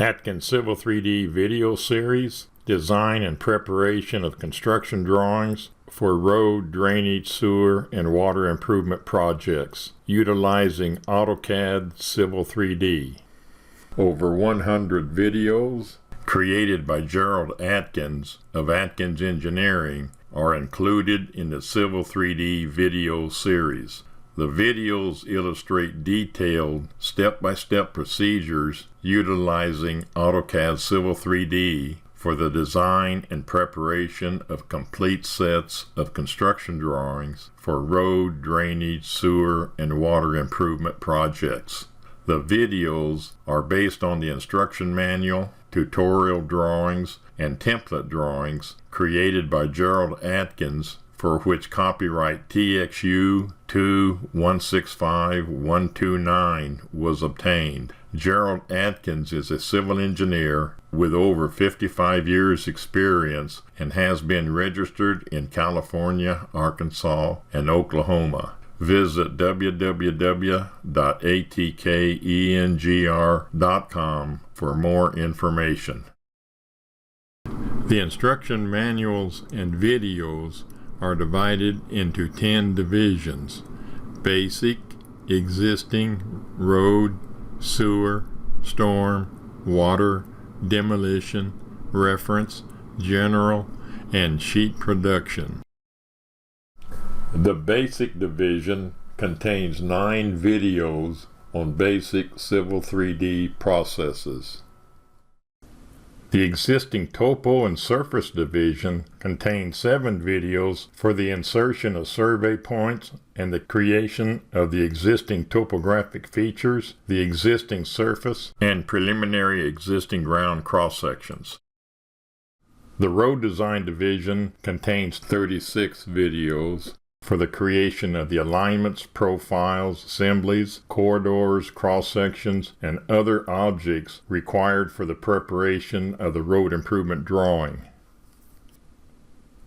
Atkins Civil 3D video series, design and preparation of construction drawings for road, drainage, sewer, and water improvement projects, utilizing AutoCAD Civil 3D. Over 100 videos created by Gerald Atkins of Atkins Engineering are included in the Civil 3D video series. The videos illustrate detailed step-by-step procedures utilizing AutoCAD Civil 3D for the design and preparation of complete sets of construction drawings for road, drainage, sewer, and water improvement projects. The videos are based on the instruction manual, tutorial drawings, and template drawings created by Gerald Atkins, for which copyright TXU 2165129 was obtained. Gerald Atkins is a civil engineer with over 55 years experience and has been registered in California, Arkansas, and Oklahoma. Visit www.atkengr.com for more information. The instruction manuals and videos are divided into 10 divisions: basic, existing, road, sewer, storm, water, demolition, reference, general, and sheet production. The basic division contains 9 videos on basic Civil 3D processes. The existing Topo and Surface division contains 7 videos for the insertion of survey points and the creation of the existing topographic features, the existing surface, and preliminary existing ground cross-sections. The Road Design division contains 36 videos for the creation of the alignments, profiles, assemblies, corridors, cross-sections, and other objects required for the preparation of the road improvement drawing.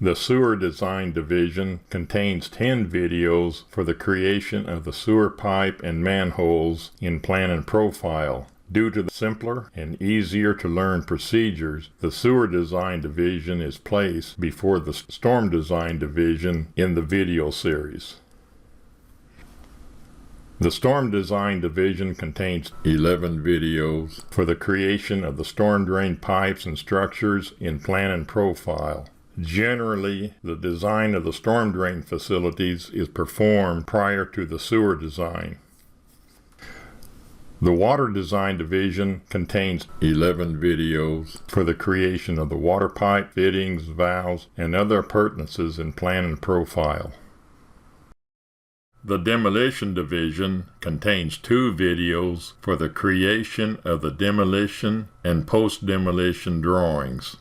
The Sewer Design division contains 10 videos for the creation of the sewer pipe and manholes in plan and profile. Due to the simpler and easier to learn procedures, the Sewer Design division is placed before the Storm Design division in the video series. The Storm Design division contains 11 videos for the creation of the storm drain pipes and structures in plan and profile. Generally, the design of the storm drain facilities is performed prior to the sewer design. The Water Design division contains 11 videos for the creation of the water pipe, fittings, valves, and other appurtenances in plan and profile. The Demolition division contains 2 videos for the creation of the demolition and post-demolition drawings.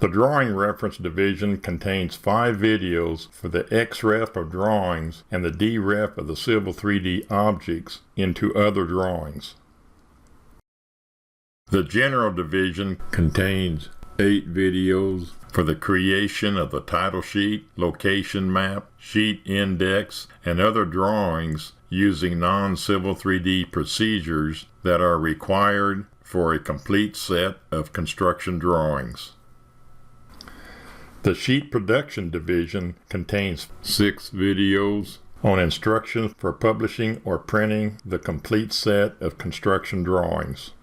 The Drawing Reference division contains 5 videos for the XREF of drawings and the DREF of the Civil 3D objects into other drawings. The General division contains 8 videos for the creation of the title sheet, location map, sheet index, and other drawings using non-Civil 3D procedures that are required for a complete set of construction drawings. The Sheet Production division contains 6 videos on instructions for publishing or printing the complete set of construction drawings.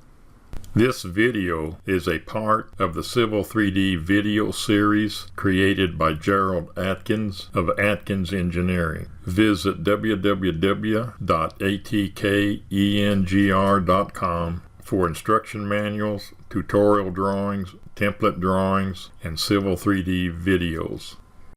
This video is a part of the Civil 3D video series created by Gerald Atkins of Atkins Engineering. Visit www.atkengr.com for instruction manuals, tutorial drawings, template drawings, and Civil 3D videos.